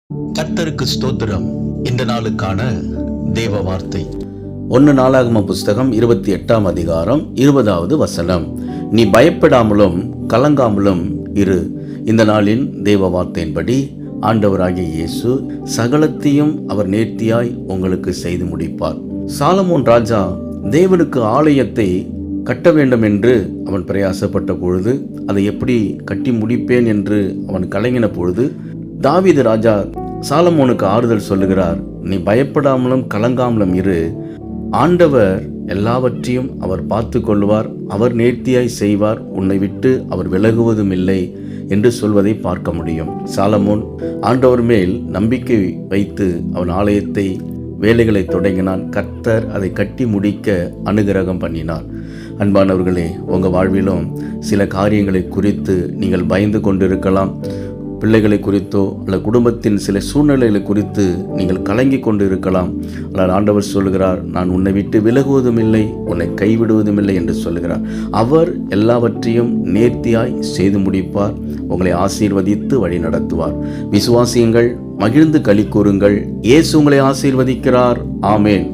கர்த்தருக்கு ஸ்தோத்திரம். இந்த நாளுக்கான தேவ வார்த்தை 1 நாளாகமம் புஸ்தகம் 28ஆம் அதிகாரம் 20வது வசனம். நீ பயப்படாமலும் கலங்காமலும் இரு. இந்த நாளின் தேவ வார்த்தையின்படி ஆண்டவராகிய இயேசு சகலத்தையும் அவர் நேர்த்தியாய் உங்களுக்கு செய்து முடிப்பார். சாலமோன் ராஜா தேவனுக்கு ஆலயத்தை கட்ட வேண்டும் என்று அவன் பிரயாசப்பட்ட பொழுது, அதை எப்படி கட்டி முடிப்பேன் என்று அவன் கலங்கின பொழுது, தாவீது ராஜா சாலமோனுக்கு ஆறுதல் சொல்லுகிறார். நீ பயப்படாமலும் கலங்காமலும் இரு. ஆண்டவர் எல்லாவற்றையும் அவர் பார்த்து கொள்வார், அவர் நேர்த்தியாய் செய்வார், உன்னை விட்டு அவர் விலகுவதும் இல்லை என்று சொல்வதை பார்க்க முடியும். சாலமோன் ஆண்டவர் மேல் நம்பிக்கை வைத்து அவன் ஆலயத்தை வேலைகளை தொடங்கினான். கர்த்தர் அதை கட்டி முடிக்க அனுகிரகம் பண்ணினார். அன்பானவர்களே, உங்கள் வாழ்விலும் சில காரியங்களை குறித்து நீங்கள் பயந்து கொண்டிருக்கலாம். பிள்ளைகளை குறித்தோ அல்லது குடும்பத்தின் சில சூழ்நிலைகளை குறித்து நீங்கள் கலங்கி கொண்டு இருக்கலாம். ஆனால் ஆண்டவர் சொல்கிறார், நான் உன்னை விட்டு விலகுவதும் இல்லை, உன்னை கைவிடுவதும் இல்லை என்று சொல்கிறார். அவர் எல்லாவற்றையும் நேர்த்தியாய் செய்து முடிப்பார், உங்களை ஆசீர்வதித்து வழி நடத்துவார். விசுவாசியுங்கள், மகிழ்ந்து களி கூறுங்கள். இயேசு உங்களை ஆசீர்வதிக்கிறார். ஆமேன்.